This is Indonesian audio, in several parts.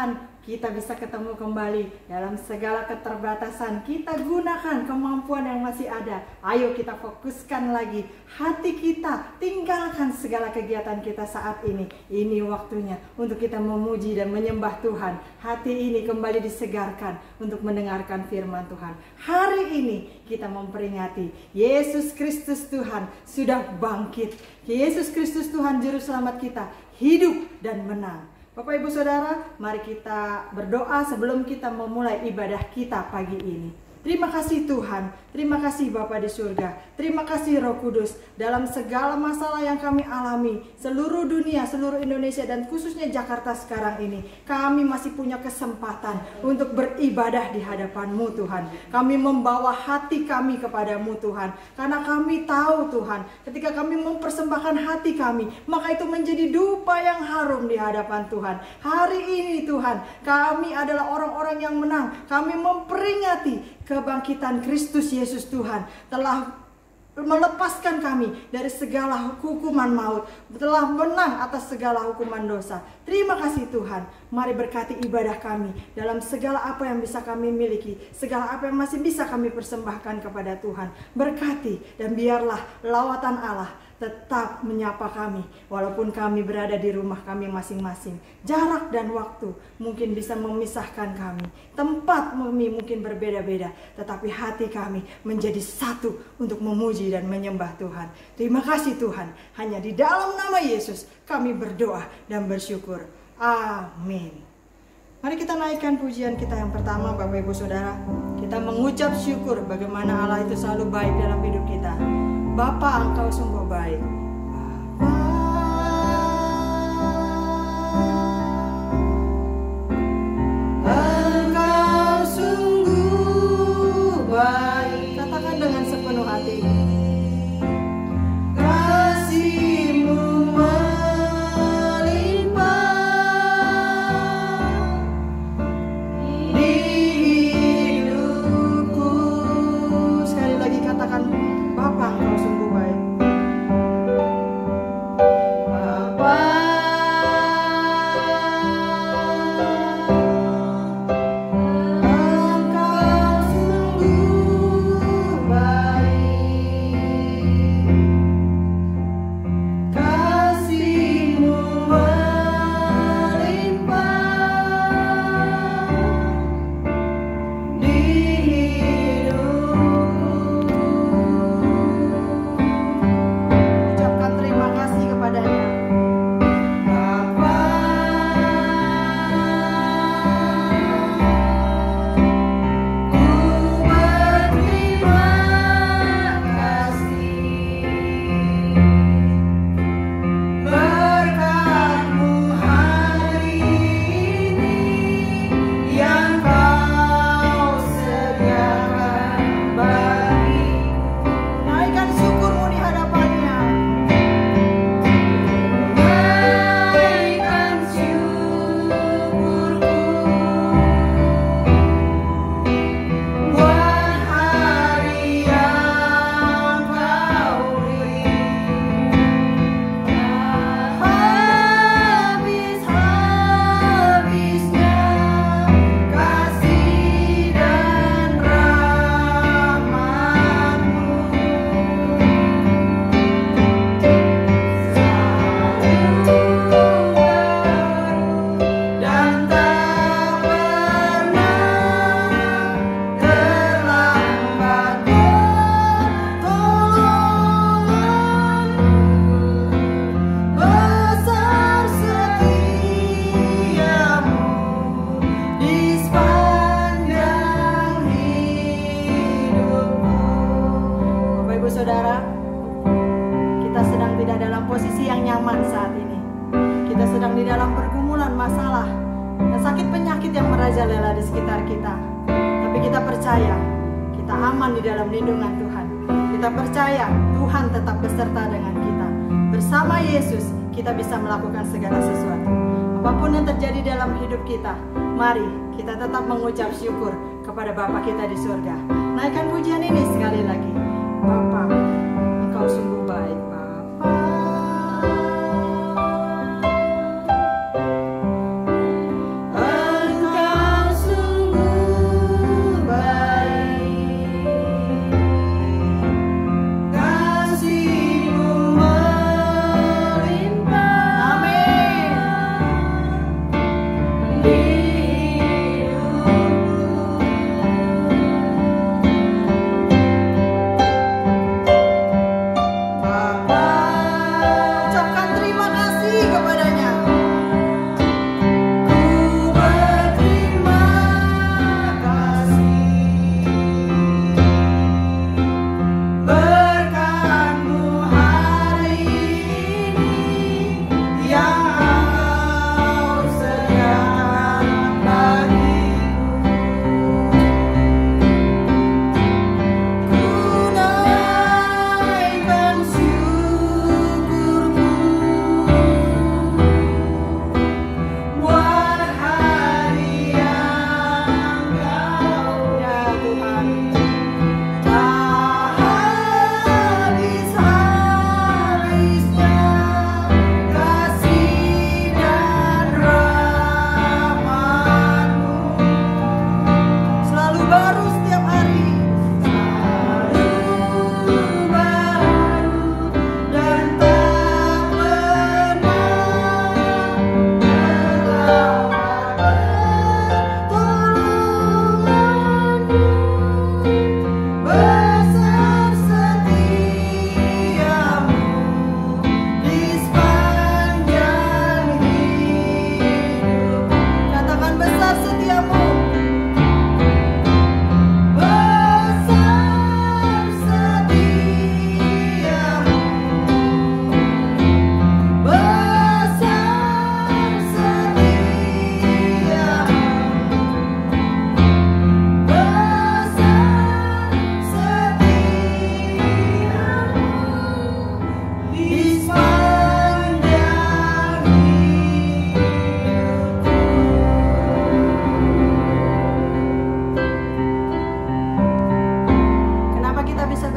Tuhan kita bisa ketemu kembali. Dalam segala keterbatasan kita gunakan kemampuan yang masih ada. Ayo kita fokuskan lagi hati kita, tinggalkan segala kegiatan kita saat ini. Ini waktunya untuk kita memuji dan menyembah Tuhan. Hati ini kembali disegarkan untuk mendengarkan firman Tuhan. Hari ini kita memperingati Yesus Kristus Tuhan sudah bangkit. Yesus Kristus Tuhan juru selamat kita hidup dan menang. Bapak Ibu Saudara, mari kita berdoa sebelum kita memulai ibadah kita pagi ini. Terima kasih Tuhan, terima kasih Bapa di surga, terima kasih Roh Kudus. Dalam segala masalah yang kami alami, seluruh dunia, seluruh Indonesia dan khususnya Jakarta sekarang ini, kami masih punya kesempatan untuk beribadah di hadapan-Mu Tuhan. Kami membawa hati kami kepadamu Tuhan, karena kami tahu Tuhan, ketika kami mempersembahkan hati kami, maka itu menjadi dupa yang harum di hadapan Tuhan. Hari ini Tuhan, kami adalah orang-orang yang menang. Kami memperingati kebangkitan Kristus Yesus Tuhan telah melepaskan kami dari segala hukuman maut, telah menang atas segala hukuman dosa. Terima kasih Tuhan. Mari berkati ibadah kami dalam segala apa yang bisa kami miliki, segala apa yang masih bisa kami persembahkan kepada Tuhan. Berkati dan biarlah lawatan Allah tetap menyapa kami walaupun kami berada di rumah kami masing-masing. Jarak dan waktu mungkin bisa memisahkan kami, tempat kami mungkin berbeda-beda, tetapi hati kami menjadi satu untuk memuji dan menyembah Tuhan. Terima kasih Tuhan. Hanya di dalam nama Yesus kami berdoa dan bersyukur. Amin. Mari kita naikkan pujian kita yang pertama, Bapak Ibu Saudara. Kita mengucap syukur bagaimana Allah itu selalu baik dalam hidup kita. Bapa, Engkau sungguh baik. Engkau sungguh baik. Katakan dengan sepenuh hati. Kasih-Mu melimpah di hidupku. Sekali lagi katakan, Bapa, Engkau sungguh baik. Bapa, Engkau sungguh baik. Kasih-Mu melimpah di hidupku. Ucapkan terima kasih kepadanya. Bapa, ku berterima kasih. Berkat-Mu hari ini yang Kau sediakan bagiku. Naikkan syukur-Mu di hadapannya. Naikkan syukurku buat hari yang Kau beri. Habis-habisnya kasih dan rahmat-Mu. Dan tak pernah terlambat pertolongan-Mu. Besar setia-Mu di sepanjang hidupku. Bapak Ibu Saudara, kita sedang tidak dalam posisi yang nyaman saat ini. Kita sedang di dalam pergumulan masalah dan sakit penyakit yang merajalela di sekitar kita. Tapi kita percaya kita aman di dalam lindungan Tuhan. Kita percaya Tuhan tetap beserta dengan kita. Bersama Yesus kita bisa melakukan segala sesuatu. Apapun yang terjadi dalam hidup kita, mari kita tetap mengucap syukur kepada Bapa kita di surga. Naikkan pujian ini sekali lagi. Bapa, Engkau sungguh baik. Bapa,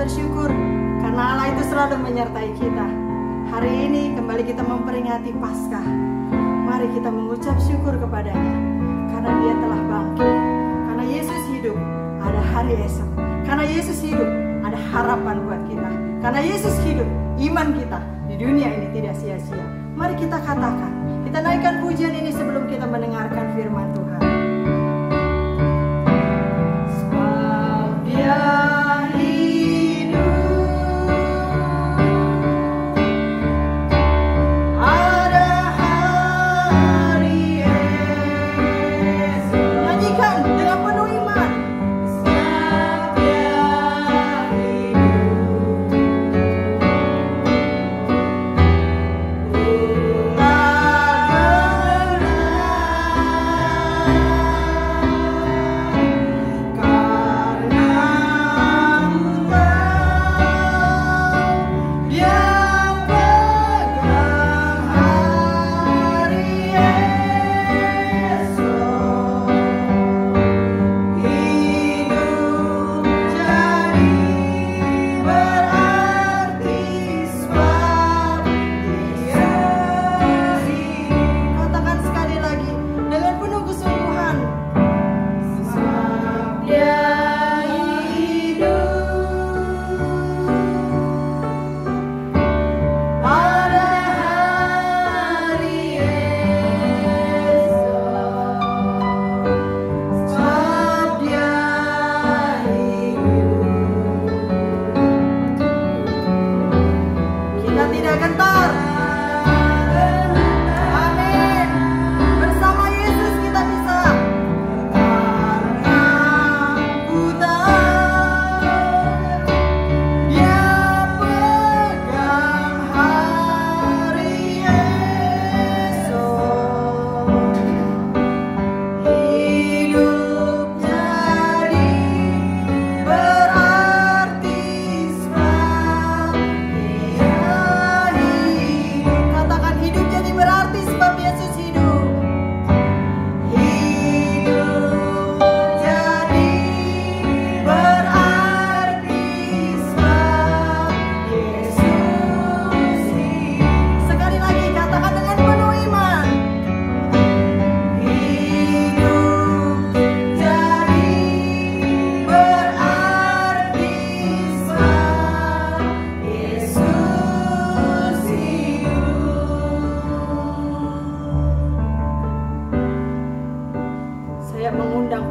bersyukur karena Allah itu selalu menyertai kita. Hari ini kembali kita memperingati Paskah. Mari kita mengucap syukur kepadanya karena Dia telah bangkit. Karena Yesus hidup, ada hari esok. Karena Yesus hidup, ada harapan buat kita. Karena Yesus hidup, iman kita di dunia ini tidak sia-sia. Mari kita katakan, kita naikkan pujian ini sebelum kita mendengarkan firman Tuhan. Sebab Dia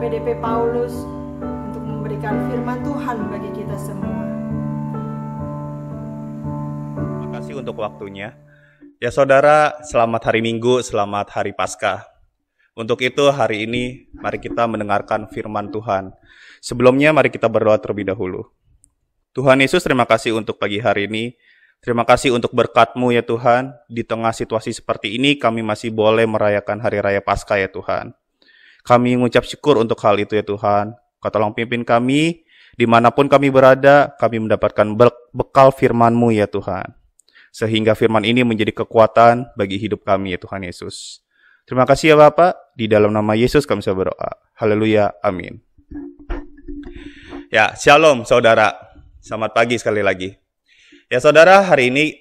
PDP Paulus untuk memberikan firman Tuhan bagi kita semua. Terima kasih untuk waktunya. Ya saudara, selamat hari Minggu, selamat hari Paskah. Untuk itu hari ini mari kita mendengarkan firman Tuhan. Sebelumnya mari kita berdoa terlebih dahulu. Tuhan Yesus, terima kasih untuk pagi hari ini. Terima kasih untuk berkat-Mu ya Tuhan. Di tengah situasi seperti ini kami masih boleh merayakan hari raya Paskah ya Tuhan. Kami mengucap syukur untuk hal itu ya Tuhan. Kau tolong pimpin kami, dimanapun kami berada, kami mendapatkan bekal firman-Mu ya Tuhan. Sehingga firman ini menjadi kekuatan bagi hidup kami ya Tuhan Yesus. Terima kasih ya Bapak, di dalam nama Yesus kami bisa berdoa. Haleluya, amin. Ya, shalom saudara. Selamat pagi sekali lagi. Ya saudara, hari ini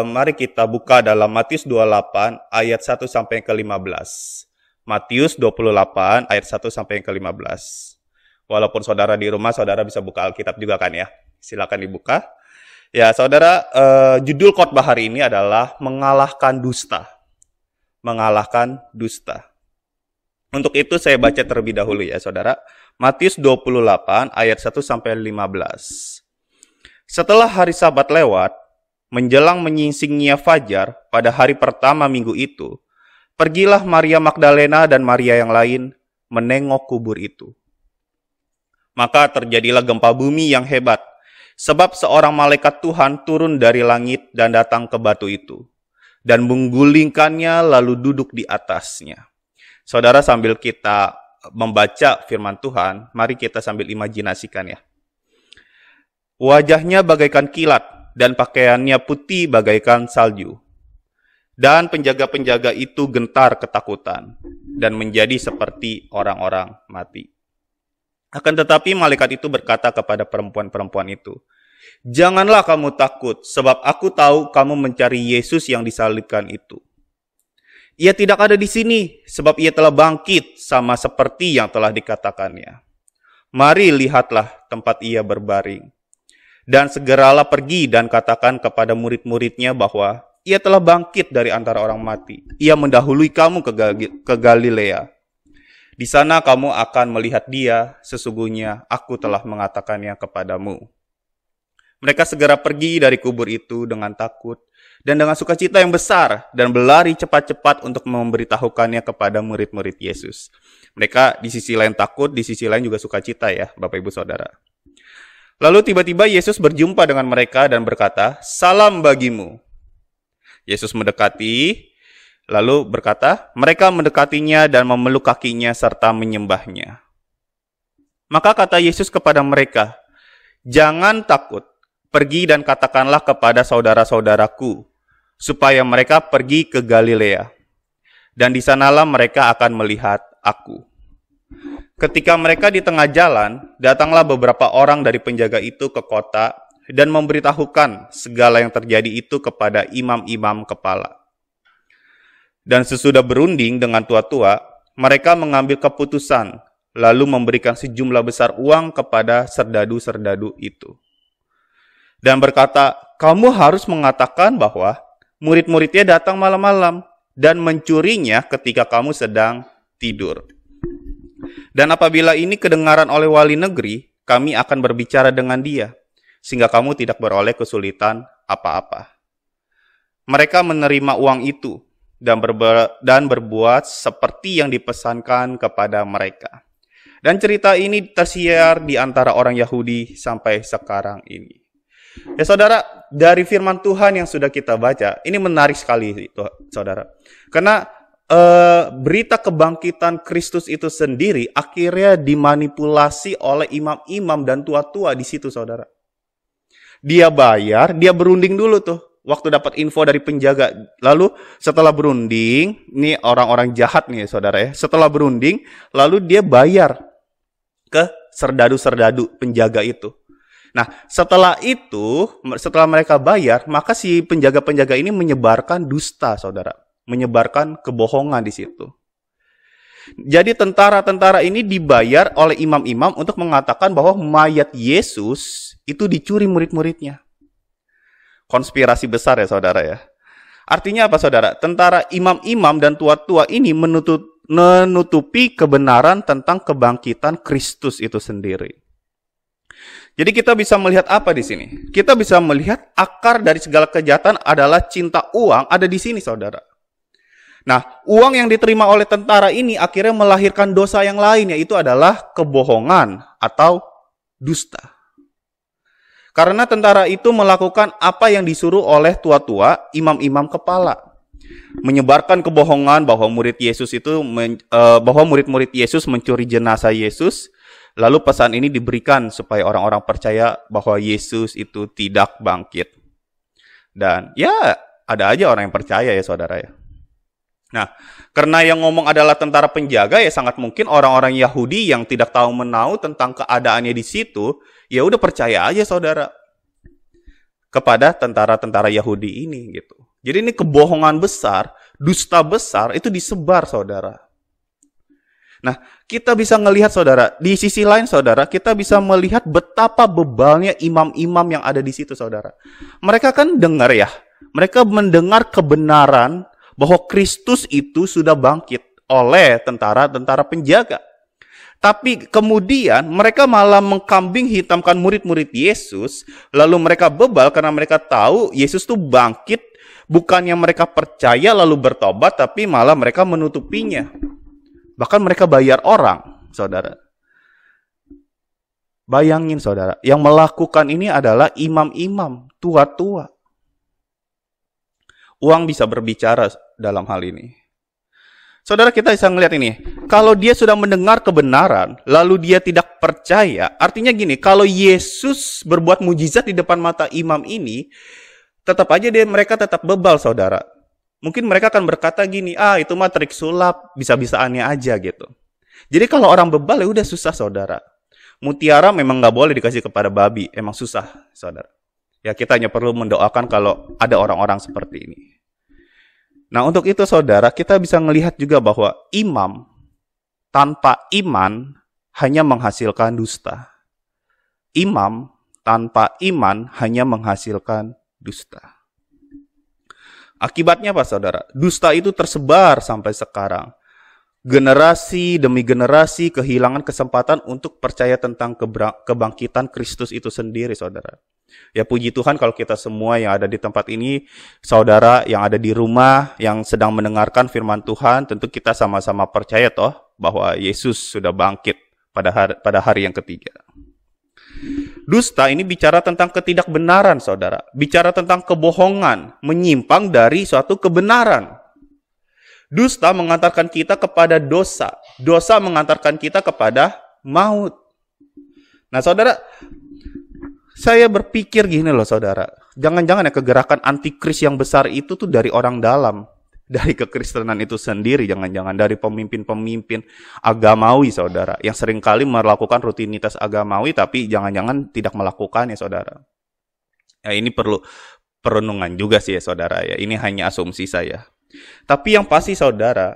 mari kita buka dalam Matius 28 ayat 1 sampai ke 15. Matius 28 ayat 1 sampai ke 15. Walaupun saudara di rumah, saudara bisa buka Alkitab juga kan ya. Silakan dibuka. Ya saudara, judul khotbah hari ini adalah mengalahkan dusta. Mengalahkan dusta. Untuk itu saya baca terlebih dahulu ya saudara. Matius 28 ayat 1 sampai 15. Setelah hari Sabat lewat, menjelang menyingsingnya fajar pada hari pertama minggu itu, pergilah Maria Magdalena dan Maria yang lain menengok kubur itu. Maka terjadilah gempa bumi yang hebat, sebab seorang malaikat Tuhan turun dari langit dan datang ke batu itu, dan menggulingkannya lalu duduk di atasnya. Saudara, sambil kita membaca firman Tuhan, mari kita sambil imajinasikan ya. Wajahnya bagaikan kilat, dan pakaiannya putih bagaikan salju. Dan penjaga-penjaga itu gentar ketakutan dan menjadi seperti orang-orang mati. Akan tetapi malaikat itu berkata kepada perempuan-perempuan itu, Janganlah kamu takut, sebab aku tahu kamu mencari Yesus yang disalibkan itu. Ia tidak ada di sini, sebab ia telah bangkit sama seperti yang telah dikatakannya. Mari lihatlah tempat ia berbaring. Dan segeralah pergi dan katakan kepada murid-muridnya bahwa ia telah bangkit dari antara orang mati. Ia mendahului kamu ke Galilea. Di sana kamu akan melihat dia, sesungguhnya aku telah mengatakannya kepadamu. Mereka segera pergi dari kubur itu dengan takut dan dengan sukacita yang besar dan berlari cepat-cepat untuk memberitahukannya kepada murid-murid Yesus. Mereka di sisi lain takut, di sisi lain juga sukacita ya, Bapak Ibu Saudara. Lalu tiba-tiba Yesus berjumpa dengan mereka dan berkata, "Salam bagimu." Yesus mendekati, lalu berkata, mereka mendekatinya dan memeluk kakinya serta menyembahnya. Maka kata Yesus kepada mereka, "Jangan takut, pergi dan katakanlah kepada saudara-saudaraku, supaya mereka pergi ke Galilea. Dan di sanalah mereka akan melihat aku." Ketika mereka di tengah jalan, datanglah beberapa orang dari penjaga itu ke kota dan memberitahukan segala yang terjadi itu kepada imam-imam kepala. Dan sesudah berunding dengan tua-tua, mereka mengambil keputusan, lalu memberikan sejumlah besar uang kepada serdadu-serdadu itu. Dan berkata, "Kamu harus mengatakan bahwa murid-muridnya datang malam-malam dan mencurinya ketika kamu sedang tidur. Dan apabila ini kedengaran oleh wali negeri, kami akan berbicara dengan dia, sehingga kamu tidak beroleh kesulitan apa-apa." Mereka menerima uang itu dan berbuat seperti yang dipesankan kepada mereka. Dan cerita ini tersiar di antara orang Yahudi sampai sekarang ini. Ya saudara, dari firman Tuhan yang sudah kita baca, ini menarik sekali saudara. Karena berita kebangkitan Kristus itu sendiri akhirnya dimanipulasi oleh imam-imam dan tua-tua di situ saudara. Dia bayar, dia berunding dulu tuh. Waktu dapat info dari penjaga, lalu setelah berunding, ini orang-orang jahat nih saudara ya, setelah berunding, lalu dia bayar ke serdadu-serdadu penjaga itu. Nah, setelah itu, setelah mereka bayar, maka si penjaga-penjaga ini menyebarkan dusta saudara, menyebarkan kebohongan di situ. Jadi tentara-tentara ini dibayar oleh imam-imam untuk mengatakan bahwa mayat Yesus itu dicuri murid-muridnya. Konspirasi besar ya saudara ya. Artinya apa saudara? Tentara imam-imam dan tua-tua ini menutupi kebenaran tentang kebangkitan Kristus itu sendiri. Jadi kita bisa melihat apa di sini? Kita bisa melihat akar dari segala kejahatan adalah cinta uang ada di sini saudara. Nah, uang yang diterima oleh tentara ini akhirnya melahirkan dosa yang lain, yaitu adalah kebohongan atau dusta. Karena tentara itu melakukan apa yang disuruh oleh tua-tua, imam-imam kepala. Menyebarkan kebohongan bahwa murid-murid Yesus mencuri jenazah Yesus. Lalu pesan ini diberikan supaya orang-orang percaya bahwa Yesus itu tidak bangkit. Dan ya ada aja orang yang percaya ya saudara ya. Nah, karena yang ngomong adalah tentara penjaga, ya sangat mungkin orang-orang Yahudi yang tidak tahu menahu tentang keadaannya di situ, ya udah percaya aja saudara kepada tentara-tentara Yahudi ini gitu. Jadi ini kebohongan besar, dusta besar itu disebar saudara. Nah, kita bisa melihat saudara, di sisi lain saudara, kita bisa melihat betapa bebalnya imam-imam yang ada di situ saudara. Mereka kan dengar ya, mereka mendengar kebenaran bahwa Kristus itu sudah bangkit oleh tentara-tentara penjaga. Tapi kemudian mereka malah mengkambing hitamkan murid-murid Yesus, lalu mereka bebal karena mereka tahu Yesus itu bangkit, bukannya mereka percaya lalu bertobat, tapi malah mereka menutupinya. Bahkan mereka bayar orang, saudara. Bayangin saudara, yang melakukan ini adalah imam-imam, tua-tua. Uang bisa berbicara dalam hal ini. Saudara, kita bisa melihat ini. Kalau dia sudah mendengar kebenaran, lalu dia tidak percaya. Artinya gini, kalau Yesus berbuat mujizat di depan mata imam ini, tetap aja mereka tetap bebal, saudara. Mungkin mereka akan berkata gini, itu mah trik sulap, bisa-bisaannya aja gitu. Jadi kalau orang bebal ya udah susah, saudara. Mutiara memang nggak boleh dikasih kepada babi, emang susah, saudara. Ya, kita hanya perlu mendoakan kalau ada orang-orang seperti ini. Nah, untuk itu saudara, kita bisa melihat juga bahwa imam tanpa iman hanya menghasilkan dusta. Imam tanpa iman hanya menghasilkan dusta. Akibatnya apa saudara? Dusta itu tersebar sampai sekarang. Generasi demi generasi kehilangan kesempatan untuk percaya tentang kebangkitan Kristus itu sendiri, saudara. Ya, puji Tuhan kalau kita semua yang ada di tempat ini, saudara yang ada di rumah, yang sedang mendengarkan firman Tuhan, tentu kita sama-sama percaya toh bahwa Yesus sudah bangkit pada hari yang ketiga. Dusta ini bicara tentang ketidakbenaran, saudara. Bicara tentang kebohongan, menyimpang dari suatu kebenaran. Dusta mengantarkan kita kepada dosa. Dosa mengantarkan kita kepada maut. Nah, saudara, saya berpikir gini loh, saudara. Jangan-jangan ya kegerakan antikris yang besar itu tuh dari orang dalam. Dari kekristenan itu sendiri, jangan-jangan dari pemimpin-pemimpin agamawi, saudara. Yang seringkali melakukan rutinitas agamawi, tapi jangan-jangan tidak melakukannya, saudara. Ya, ini perlu perenungan juga sih ya, saudara. Ya, ini hanya asumsi saya. Tapi yang pasti, saudara,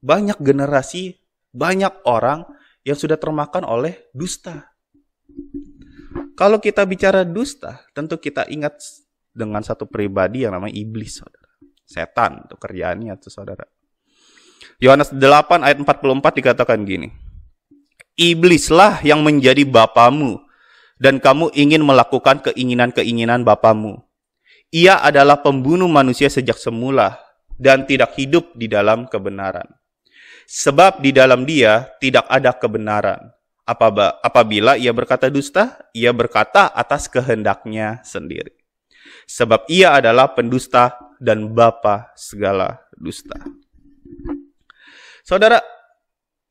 banyak generasi, banyak orang yang sudah termakan oleh dusta. Kalau kita bicara dusta, tentu kita ingat dengan satu pribadi yang namanya iblis, saudara. Setan, itu kerjaannya tuh, saudara. Yohanes 8 ayat 44 dikatakan gini. Iblislah yang menjadi bapamu, dan kamu ingin melakukan keinginan-keinginan bapamu. Ia adalah pembunuh manusia sejak semula, dan tidak hidup di dalam kebenaran. Sebab di dalam dia tidak ada kebenaran. Apabila ia berkata dusta, ia berkata atas kehendaknya sendiri. Sebab ia adalah pendusta dan bapa segala dusta. Saudara,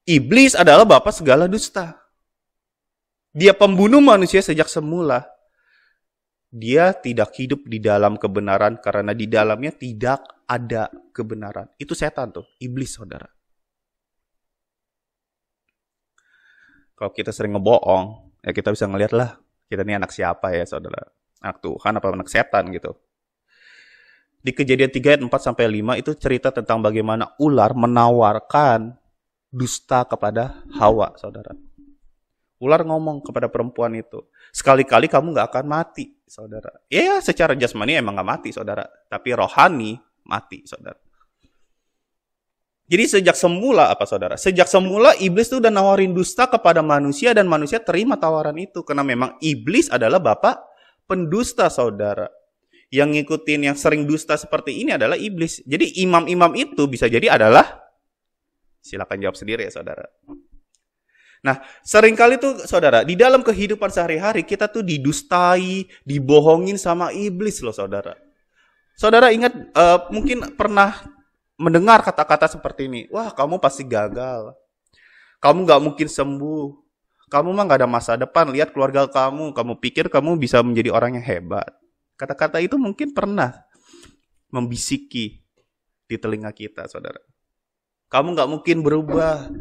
iblis adalah bapa segala dusta. Dia pembunuh manusia sejak semula. Dia tidak hidup di dalam kebenaran karena di dalamnya tidak ada kebenaran. Itu setan tuh, iblis, saudara. Kalau kita sering ngebohong, ya kita bisa ngeliat lah, kita ini anak siapa ya, saudara. Anak Tuhan apa anak setan gitu. Di Kejadian 3 ayat 4-5 itu cerita tentang bagaimana ular menawarkan dusta kepada Hawa, saudara. Ular ngomong kepada perempuan itu, sekali-kali kamu gak akan mati, saudara. Ya, secara jasmani emang gak mati, saudara. Tapi rohani mati, saudara. Jadi sejak semula apa, saudara? Sejak semula iblis itu udah nawarin dusta kepada manusia dan manusia terima tawaran itu. Karena memang iblis adalah bapak pendusta, saudara. Yang ngikutin yang sering dusta seperti ini adalah iblis. Jadi imam-imam itu bisa jadi adalah, silakan jawab sendiri ya, saudara. Nah, seringkali tuh, saudara, di dalam kehidupan sehari-hari kita tuh didustai, dibohongin sama iblis loh, saudara. Saudara ingat, mungkin pernah mendengar kata-kata seperti ini. Wah, kamu pasti gagal. Kamu gak mungkin sembuh. Kamu mah gak ada masa depan. Lihat keluarga kamu. Kamu pikir kamu bisa menjadi orang yang hebat. Kata-kata itu mungkin pernah membisiki di telinga kita, saudara. Kamu gak mungkin berubah.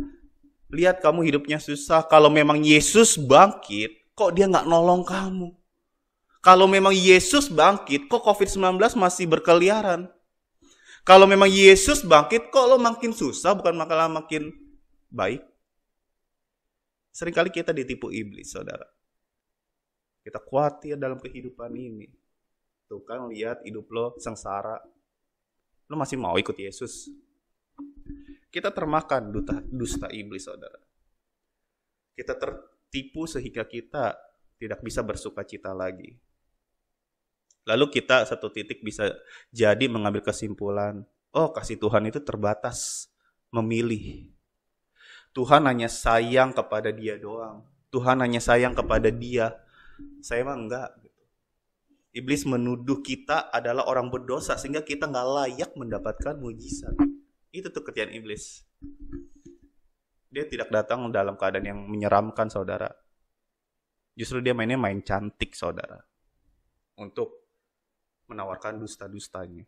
Lihat kamu hidupnya susah. Kalau memang Yesus bangkit, kok dia gak nolong kamu? Kalau memang Yesus bangkit, kok COVID-19 masih berkeliaran? Kalau memang Yesus bangkit, kok lo makin susah, bukan malah makin baik? Seringkali kita ditipu iblis, saudara. Kita khawatir dalam kehidupan ini. Tuh kan, lihat hidup lo sengsara. Lo masih mau ikut Yesus? Kita termakan dusta iblis, saudara. Kita tertipu sehingga kita tidak bisa bersuka cita lagi. Lalu kita satu titik bisa jadi mengambil kesimpulan, oh kasih Tuhan itu terbatas, memilih. Tuhan hanya sayang kepada dia doang. Tuhan hanya sayang kepada dia. Saya mah enggak. Iblis menuduh kita adalah orang berdosa sehingga kita nggak layak mendapatkan mujizat. Itu tuh kerjaan iblis. Dia tidak datang dalam keadaan yang menyeramkan, saudara. Justru dia mainnya main cantik, saudara. Untuk menawarkan dusta-dustanya.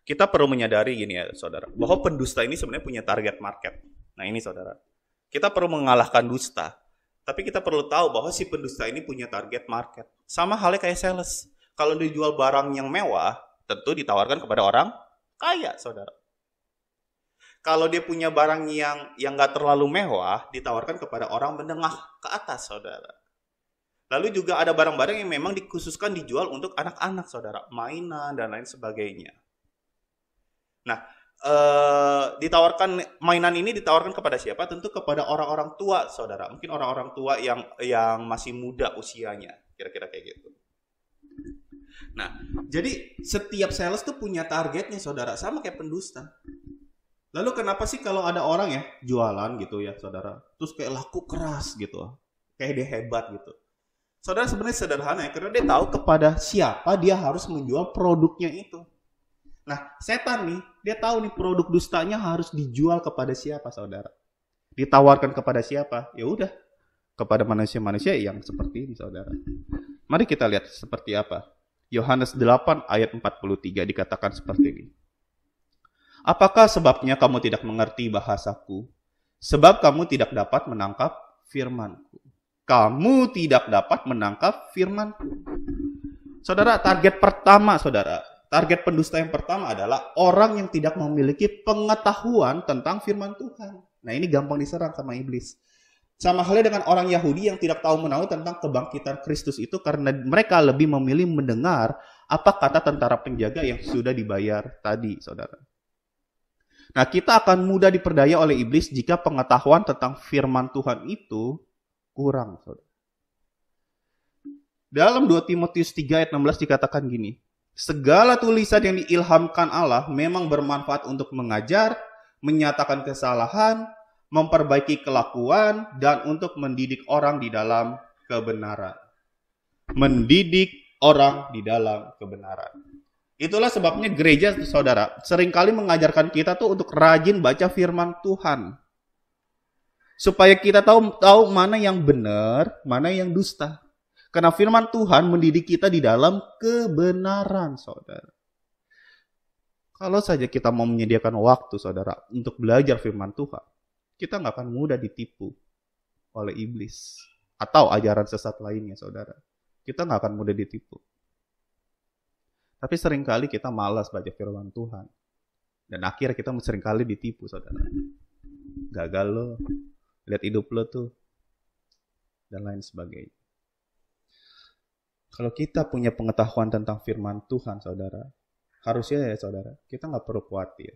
Kita perlu menyadari gini ya, saudara, bahwa pendusta ini sebenarnya punya target market. Nah ini, saudara, kita perlu mengalahkan dusta. Tapi kita perlu tahu bahwa si pendusta ini punya target market. Sama halnya kayak sales. Kalau dijual barang yang mewah, tentu ditawarkan kepada orang kaya, saudara. Kalau dia punya barang yang nggak terlalu mewah, ditawarkan kepada orang menengah ke atas, saudara. Lalu juga ada barang-barang yang memang dikhususkan dijual untuk anak-anak, saudara. Mainan dan lain sebagainya. Nah, mainan ini ditawarkan kepada siapa? Tentu kepada orang-orang tua, saudara. Mungkin orang-orang tua yang masih muda usianya, kira-kira kayak gitu. Nah, jadi setiap sales tuh punya targetnya, saudara, sama kayak pendusta. Lalu kenapa sih kalau ada orang ya jualan gitu ya, saudara, terus kayak laku keras gitu, kayak dia hebat gitu. Saudara, sebenarnya sederhana ya, karena dia tahu kepada siapa dia harus menjual produknya itu. Nah, setan nih, dia tahu nih produk dustanya harus dijual kepada siapa, saudara. Ditawarkan kepada siapa? Ya udah, kepada manusia-manusia yang seperti ini, saudara. Mari kita lihat seperti apa. Yohanes 8 ayat 43 dikatakan seperti ini. Apakah sebabnya kamu tidak mengerti bahasaku? Sebab kamu tidak dapat menangkap firmanku. Kamu tidak dapat menangkap firmanku. Saudara, target pertama, saudara. Target pendusta yang pertama adalah orang yang tidak memiliki pengetahuan tentang firman Tuhan. Nah, ini gampang diserang sama iblis. Sama halnya dengan orang Yahudi yang tidak tahu menahu tentang kebangkitan Kristus itu karena mereka lebih memilih mendengar apa kata tentara penjaga yang sudah dibayar tadi, saudara. Nah, kita akan mudah diperdaya oleh iblis jika pengetahuan tentang firman Tuhan itu kurang, saudara. Dalam 2 Timotius 3 ayat 16 dikatakan gini, segala tulisan yang diilhamkan Allah memang bermanfaat untuk mengajar, menyatakan kesalahan, memperbaiki kelakuan, dan untuk mendidik orang di dalam kebenaran. Mendidik orang di dalam kebenaran. Itulah sebabnya gereja, saudara, seringkali mengajarkan kita tuh untuk rajin baca firman Tuhan. Supaya kita tahu mana yang benar, mana yang dusta. Karena firman Tuhan mendidik kita di dalam kebenaran, saudara. Kalau saja kita mau menyediakan waktu, saudara, untuk belajar firman Tuhan, kita nggak akan mudah ditipu oleh iblis atau ajaran sesat lainnya, saudara. Kita nggak akan mudah ditipu. Tapi seringkali kita malas baca firman Tuhan. Dan akhirnya kita seringkali ditipu, saudara. Gagal lo, lihat hidup lo tuh, dan lain sebagainya. Kalau kita punya pengetahuan tentang firman Tuhan, saudara, harusnya ya saudara, kita nggak perlu khawatir.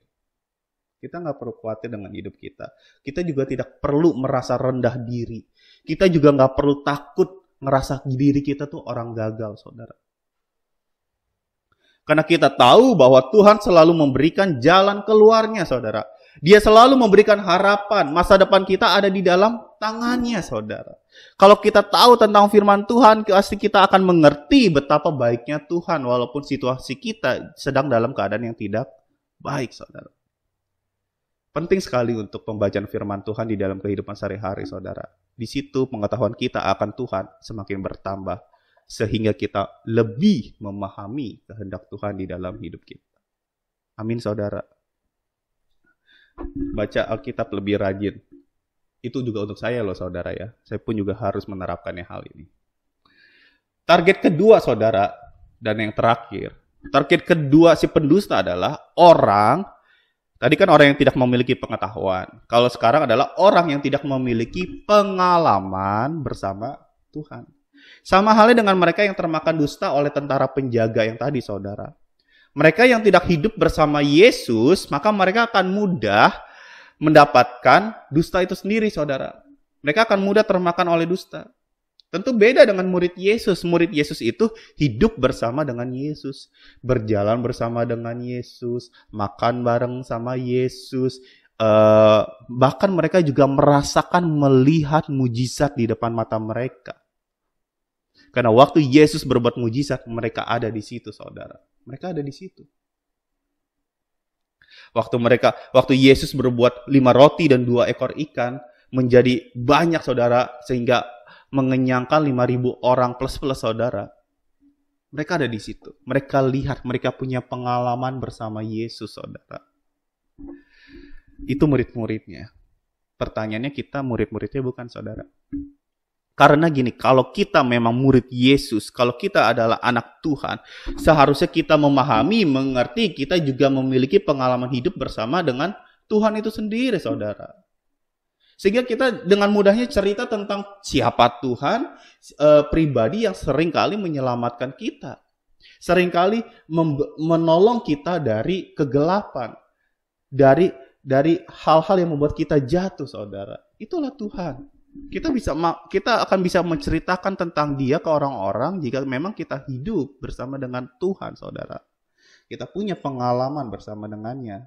Kita nggak perlu khawatir dengan hidup kita. Kita juga tidak perlu merasa rendah diri. Kita juga nggak perlu takut ngerasa diri kita tuh orang gagal, saudara. Karena kita tahu bahwa Tuhan selalu memberikan jalan keluarnya, saudara. Dia selalu memberikan harapan. Masa depan kita ada di dalam tangannya, saudara. Kalau kita tahu tentang firman Tuhan, pasti kita akan mengerti betapa baiknya Tuhan walaupun situasi kita sedang dalam keadaan yang tidak baik, saudara. Penting sekali untuk pembacaan firman Tuhan di dalam kehidupan sehari-hari, saudara. Di situ pengetahuan kita akan Tuhan semakin bertambah, sehingga kita lebih memahami kehendak Tuhan di dalam hidup kita. Amin, saudara. Baca Alkitab lebih rajin. Itu juga untuk saya loh, saudara ya. Saya pun juga harus menerapkannya hal ini. Target kedua, saudara, dan yang terakhir. Target kedua si pendusta adalah orang. Tadi kan orang yang tidak memiliki pengetahuan. Kalau sekarang adalah orang yang tidak memiliki pengalaman bersama Tuhan. Sama halnya dengan mereka yang termakan dusta oleh tentara penjaga yang tadi, saudara. Mereka yang tidak hidup bersama Yesus, maka mereka akan mudah mendapatkan dusta itu sendiri, saudara. Mereka akan mudah termakan oleh dusta. Tentu beda dengan murid Yesus. Murid Yesus itu hidup bersama dengan Yesus. Berjalan bersama dengan Yesus. Makan bareng sama Yesus. Bahkan mereka juga merasakan melihat mujizat di depan mata mereka. Karena waktu Yesus berbuat mujizat, mereka ada di situ, saudara. Mereka ada di situ. Waktu Yesus berbuat 5 roti dan 2 ekor ikan menjadi banyak, saudara, sehingga mengenyangkan 5.000 orang plus saudara. Mereka ada di situ. Mereka lihat, mereka punya pengalaman bersama Yesus, saudara. Itu murid-muridnya. Pertanyaannya, kita murid-muridnya bukan, saudara? Karena gini, kalau kita memang murid Yesus, kalau kita adalah anak Tuhan, seharusnya kita memahami, mengerti, kita juga memiliki pengalaman hidup bersama dengan Tuhan itu sendiri, saudara. Sehingga kita dengan mudahnya cerita tentang siapa Tuhan pribadi yang seringkali menyelamatkan kita. Seringkali menolong kita dari kegelapan, dari hal-hal yang membuat kita jatuh, saudara. Itulah Tuhan. Kita akan bisa menceritakan tentang Dia ke orang-orang jika memang kita hidup bersama dengan Tuhan, saudara. Kita punya pengalaman bersama dengannya.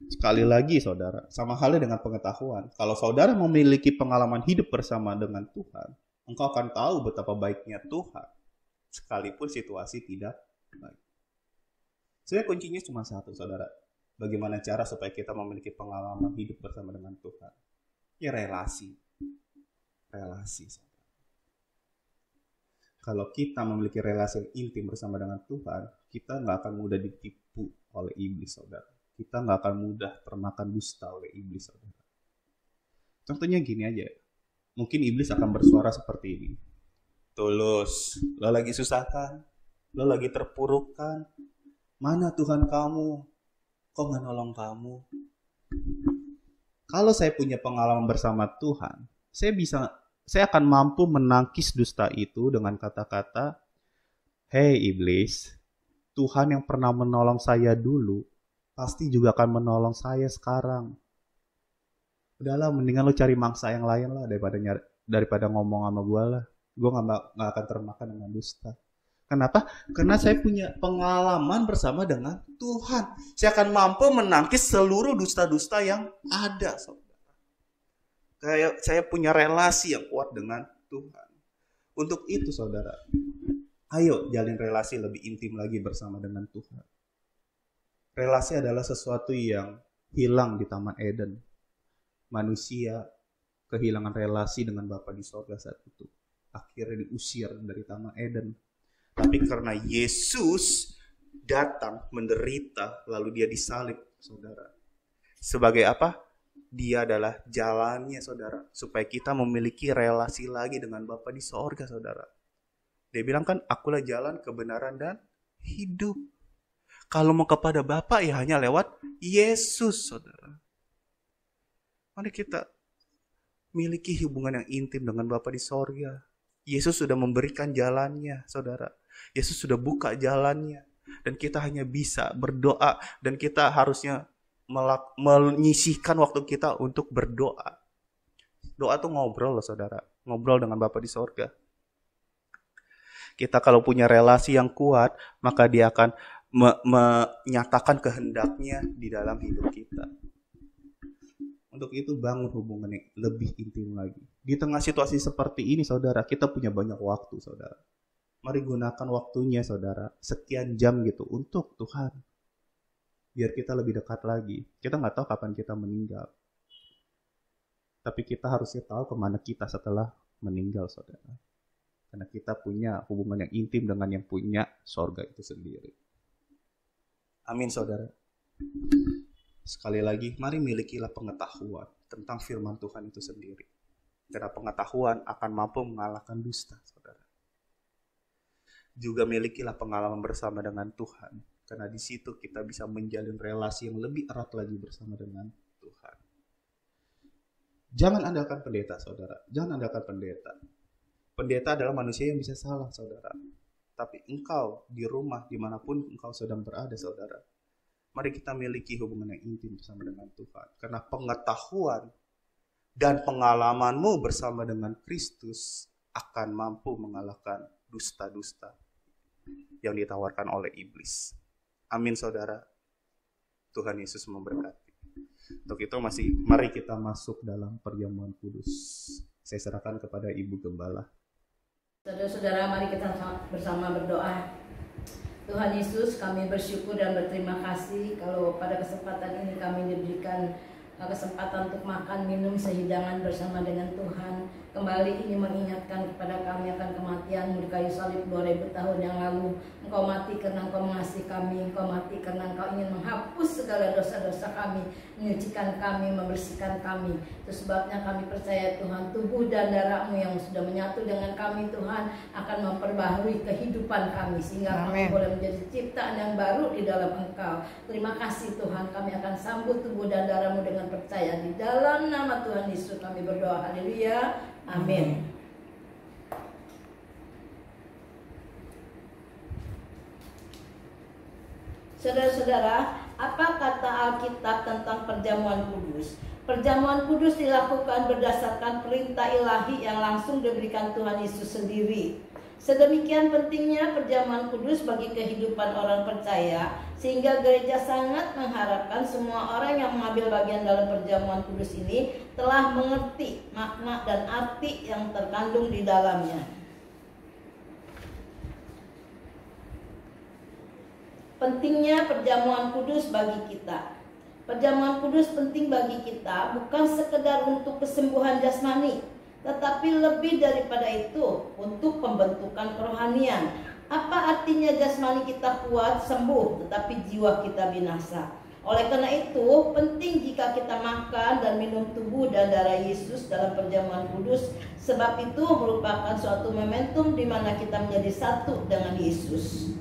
Sekali lagi, saudara, sama halnya dengan pengetahuan. Kalau saudara memiliki pengalaman hidup bersama dengan Tuhan, engkau akan tahu betapa baiknya Tuhan, sekalipun situasi tidak baik. Sebenarnya kuncinya cuma satu, saudara. Bagaimana cara supaya kita memiliki pengalaman hidup bersama dengan Tuhan? Ya relasi. Relasi. Kalau kita memiliki relasi yang intim bersama dengan Tuhan, kita nggak akan mudah ditipu oleh iblis, saudara. Kita nggak akan mudah termakan dusta oleh iblis, saudara. Contohnya gini aja. Mungkin iblis akan bersuara seperti ini. Tulus, lo lagi susah kan? Lo lagi terpuruk kan? Mana Tuhan kamu? Kok nggak nolong kamu? Kalau saya punya pengalaman bersama Tuhan, saya akan mampu menangkis dusta itu dengan kata-kata, "Hei iblis, Tuhan yang pernah menolong saya dulu, pasti juga akan menolong saya sekarang. Udahlah, mendingan lo cari mangsa yang lain lah daripada ngomong sama gue lah. Gue nggak akan termakan dengan dusta." Kenapa? Karena saya punya pengalaman bersama dengan Tuhan. Saya akan mampu menangkis seluruh dusta-dusta yang ada, saudara. Saya punya relasi yang kuat dengan Tuhan. Untuk itu, saudara, ayo jalin relasi lebih intim lagi bersama dengan Tuhan. Relasi adalah sesuatu yang hilang di Taman Eden. Manusia kehilangan relasi dengan Bapa di sorga saat itu. Akhirnya diusir dari Taman Eden. Tapi karena Yesus datang, menderita, lalu dia disalib, saudara. Sebagai apa? Dia adalah jalannya, saudara. Supaya kita memiliki relasi lagi dengan Bapa di sorga, saudara. Dia bilang kan, akulah jalan, kebenaran, dan hidup. Kalau mau kepada Bapa ya hanya lewat Yesus, saudara. Mari kita miliki hubungan yang intim dengan Bapa di sorga. Yesus sudah memberikan jalannya, saudara. Yesus sudah buka jalannya. Dan kita hanya bisa berdoa. Dan kita harusnya menyisihkan waktu kita untuk berdoa. Doa tuh ngobrol loh, saudara. Ngobrol dengan Bapa di sorga. Kita kalau punya relasi yang kuat, maka dia akan menyatakan kehendaknya di dalam hidup kita. Untuk itu bangun hubungan yang lebih intim lagi. Di tengah situasi seperti ini, saudara, kita punya banyak waktu, saudara. Mari gunakan waktunya, saudara, sekian jam gitu untuk Tuhan. Biar kita lebih dekat lagi. Kita nggak tahu kapan kita meninggal. Tapi kita harusnya tahu kemana kita setelah meninggal, saudara. Karena kita punya hubungan yang intim dengan yang punya sorga itu sendiri. Amin, saudara. Sekali lagi, mari milikilah pengetahuan tentang firman Tuhan itu sendiri. Karena pengetahuan akan mampu mengalahkan dusta, saudara. Juga milikilah pengalaman bersama dengan Tuhan. Karena di situ kita bisa menjalin relasi yang lebih erat lagi bersama dengan Tuhan. Jangan andalkan pendeta, saudara. Jangan andalkan pendeta. Pendeta adalah manusia yang bisa salah, saudara. Tapi engkau di rumah, dimanapun engkau sedang berada, saudara. Mari kita miliki hubungan yang intim bersama dengan Tuhan. Karena pengetahuan dan pengalamanmu bersama dengan Kristus akan mampu mengalahkan dusta-dusta yang ditawarkan oleh iblis. Amin, saudara. Tuhan Yesus memberkati. Untuk itu mari kita masuk dalam perjamuan kudus. Saya serahkan kepada Ibu Gembala. Saudara-saudara, mari kita bersama berdoa. Tuhan Yesus, kami bersyukur dan berterima kasih kalau pada kesempatan ini kami diberikan kesempatan untuk makan minum sehidangan bersama dengan Tuhan. Kembali ini mengingatkan kepada kami akan kematian-Mu di kayu salib 2000 tahun yang lalu. Engkau mati karena Engkau mengasihi kami, Engkau mati karena Engkau ingin menghapus segala dosa-dosa kami, menyucikan kami, membersihkan kami. Itu sebabnya kami percaya Tuhan, tubuh dan darah-Mu yang sudah menyatu dengan kami Tuhan akan memperbaharui kehidupan kami, sehingga kami boleh menjadi ciptaan yang baru di dalam Engkau. Terima kasih Tuhan, kami akan sambut tubuh dan darah-Mu dengan percaya. Di dalam nama Tuhan Yesus kami berdoa, haleluya, amin. Saudara-saudara, apa kata Alkitab tentang perjamuan kudus? Perjamuan kudus dilakukan berdasarkan perintah ilahi yang langsung diberikan Tuhan Yesus sendiri. Sedemikian pentingnya perjamuan kudus bagi kehidupan orang percaya, sehingga gereja sangat mengharapkan semua orang yang mengambil bagian dalam perjamuan kudus ini telah mengerti makna dan arti yang terkandung di dalamnya. Pentingnya perjamuan kudus bagi kita. Perjamuan kudus penting bagi kita bukan sekedar untuk kesembuhan jasmani, tetapi lebih daripada itu untuk pembentukan kerohanian. Apa artinya jasmani kita kuat, sembuh, tetapi jiwa kita binasa? Oleh karena itu, penting jika kita makan dan minum tubuh dan darah Yesus dalam perjamuan kudus, sebab itu merupakan suatu momentum di mana kita menjadi satu dengan Yesus.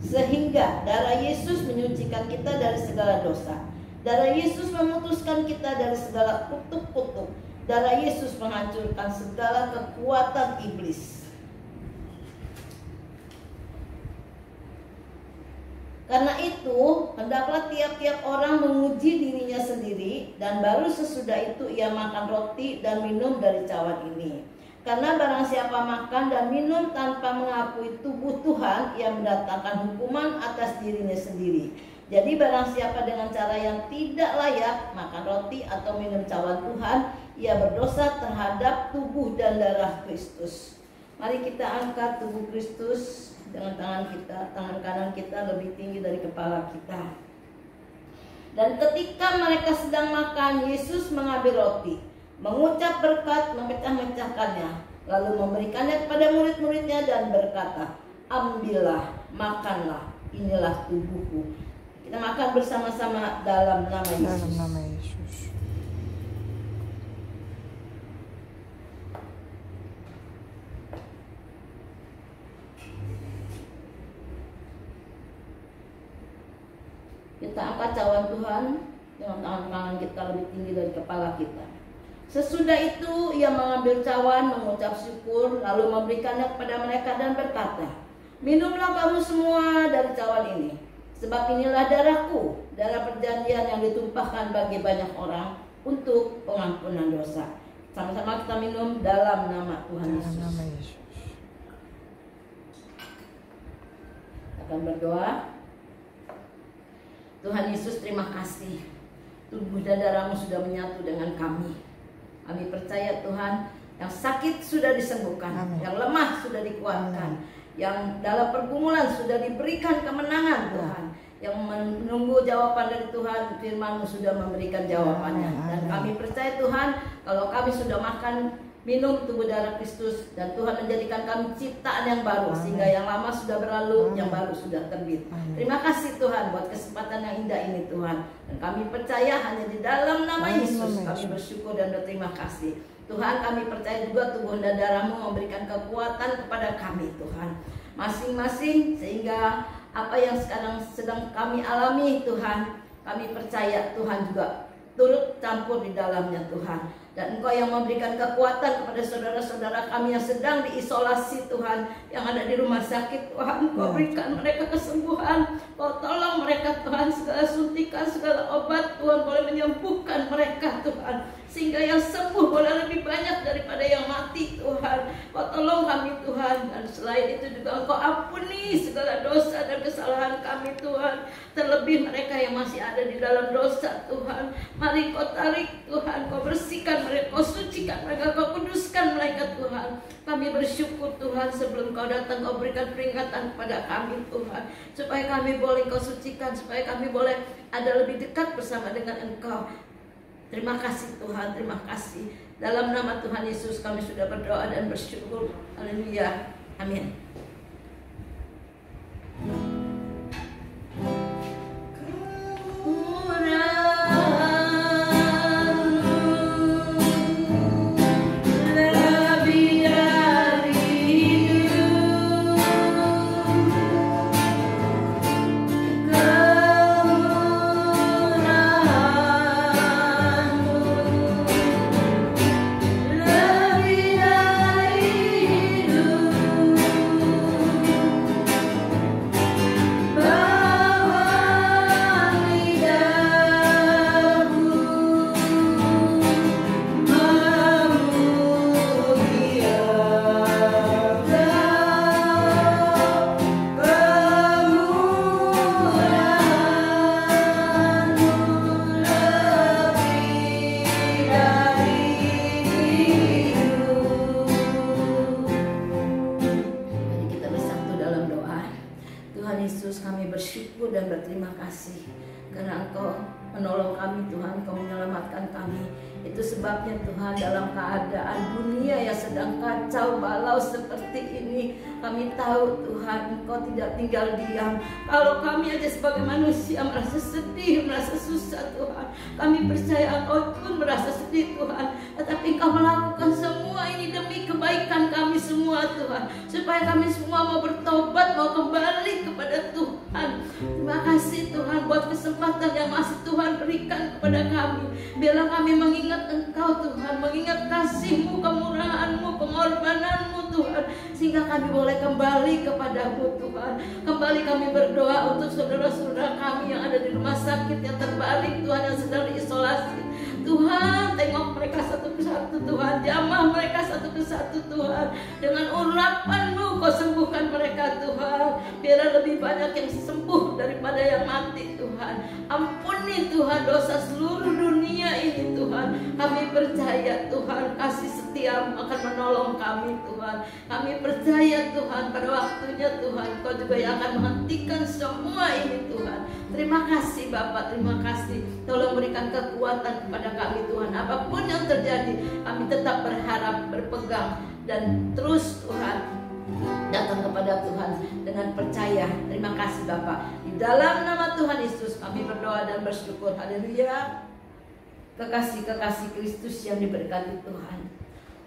Sehingga darah Yesus menyucikan kita dari segala dosa. Darah Yesus memutuskan kita dari segala kutuk-kutuk. Darah Yesus menghancurkan segala kekuatan iblis. Karena itu, hendaklah tiap-tiap orang menguji dirinya sendiri, dan baru sesudah itu ia makan roti dan minum dari cawan ini. Karena barang siapa makan dan minum tanpa mengakui tubuh Tuhan, ia mendatangkan hukuman atas dirinya sendiri. Jadi barang siapa dengan cara yang tidak layak makan roti atau minum cawan Tuhan, ia berdosa terhadap tubuh dan darah Kristus. Mari kita angkat tubuh Kristus dengan tangan kita, tangan kanan kita lebih tinggi dari kepala kita. Dan ketika mereka sedang makan, Yesus mengambil roti, mengucap berkat, memecah-mecahkannya, lalu memberikannya kepada murid-muridnya dan berkata, ambillah, makanlah, inilah tubuhku. Kita makan bersama-sama dalam nama Yesus. Dalam nama Yesus. Kita angkat cawan Tuhan dengan tangan kanan kita lebih tinggi dari kepala kita. Sesudah itu ia mengambil cawan, mengucap syukur, lalu memberikannya kepada mereka dan berkata, minumlah kamu semua dari cawan ini, sebab inilah darahku, darah perjanjian yang ditumpahkan bagi banyak orang untuk pengampunan dosa. Sama-sama kita minum dalam nama Tuhan Yesus. Dalam nama Yesus. Akan berdoa. Tuhan Yesus, terima kasih. Tubuh dan darah-Mu sudah menyatu dengan kami. Kami percaya Tuhan, yang sakit sudah disembuhkan, Amin. yang lemah sudah dikuatkan, yang dalam pergumulan sudah diberikan kemenangan Tuhan, yang menunggu jawaban dari Tuhan, firman-Mu sudah memberikan jawabannya. Amin. Dan kami percaya Tuhan, kalau kami sudah makan, minum tubuh darah Kristus, dan Tuhan menjadikan kami ciptaan yang baru. Amin. Sehingga yang lama sudah berlalu, Amin. yang baru sudah terbit. Amin. Terima kasih Tuhan buat kesempatan yang indah ini Tuhan. Dan kami percaya hanya di dalam nama Amin. Yesus Amin. kami bersyukur dan berterima kasih. Tuhan, kami percaya juga tubuh dan darah-Mu memberikan kekuatan kepada kami Tuhan, masing-masing, sehingga apa yang sekarang sedang kami alami Tuhan, kami percaya Tuhan juga turut campur di dalamnya Tuhan. Dan Engkau yang memberikan kekuatan kepada saudara-saudara kami yang sedang diisolasi Tuhan, yang ada di rumah sakit Tuhan. Engkau berikan mereka kesembuhan, Engkau tolong mereka Tuhan, segala suntikan, segala obat Tuhan boleh menyembuhkan mereka Tuhan, sehingga yang sembuh boleh lebih banyak daripada yang mati Tuhan. Engkau tolong kami Tuhan, dan selain itu juga Engkau ampuni segala dosa dan kesalahan kami Tuhan, terlebih mereka yang masih ada di dalam dosa Tuhan. Mari Kau tarik Tuhan, Kau bersihkan mereka, Kau sucikan mereka, Kau kuduskan mereka Tuhan. Kami bersyukur Tuhan, sebelum Kau datang Kau berikan peringatan kepada kami Tuhan, supaya kami boleh Kau sucikan, supaya kami boleh ada lebih dekat bersama dengan Engkau. Terima kasih Tuhan, terima kasih. Dalam nama Tuhan Yesus kami sudah berdoa dan bersyukur. Haleluya. Amin. Karena Engkau menolong kami Tuhan, Engkau menyelamatkan kami. Itu sebabnya Tuhan, dalam keadaan dunia yang sedang kacau balau seperti ini, kami tahu Tuhan Engkau tidak tinggal diam. Kalau kami aja sebagai manusia merasa sedih, merasa susah Tuhan, kami percaya Engkau pun merasa sedih Tuhan. Tetapi Engkau melakukan semua ini demi kebaikan kami semua Tuhan, supaya kami semua mau bertobat, mau kembali kepada Tuhan. Terima kasih Tuhan buat kesempatan yang masih Tuhan berikan kepada kami. Biarlah kami mengingat Engkau Tuhan, mengingat kasih-Mu, kemurahan-Mu, pengorbanan-Mu Tuhan, sehingga kami boleh kembali kepada-Mu Tuhan. Kembali kami berdoa untuk saudara-saudara kami yang ada di rumah sakit, yang terbalik Tuhan, yang sedang diisolasi. Tuhan, tengok mereka satu persatu Tuhan, jamah mereka satu persatu Tuhan. Dengan urapan-Mu Kau sembuhkan mereka Tuhan. Biarlah lebih banyak yang sembuh daripada yang mati Tuhan. Ampuni Tuhan dosa seluruh dunia ini Tuhan. Kami percaya Tuhan kasih setia-Mu akan menolong kami Tuhan. Kami percaya Tuhan pada waktunya Tuhan Kau juga yang akan menghentikan semua ini Tuhan. Terima kasih Bapak, terima kasih. Tolong berikan kekuatan kepada kami Tuhan. Apapun yang terjadi, kami tetap berharap, berpegang, dan terus Tuhan datang kepada Tuhan dengan percaya. Terima kasih Bapak. Di dalam nama Tuhan Yesus kami berdoa dan bersyukur. Haleluya. Kekasih-kekasih Kristus yang diberkati Tuhan,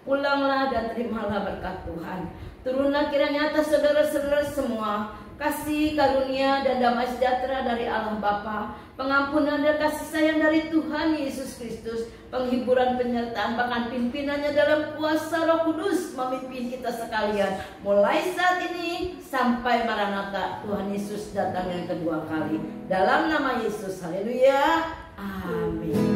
pulanglah dan terimalah berkat Tuhan. Turunlah kiranya atas saudara-saudara semua kasih karunia dan damai sejahtera dari Allah Bapa, pengampunan dan kasih sayang dari Tuhan Yesus Kristus, penghiburan, penyertaan, bahkan pimpinannya dalam kuasa Roh Kudus memimpin kita sekalian mulai saat ini sampai Maranatha Tuhan Yesus datang yang kedua kali. Dalam nama Yesus, haleluya, amin.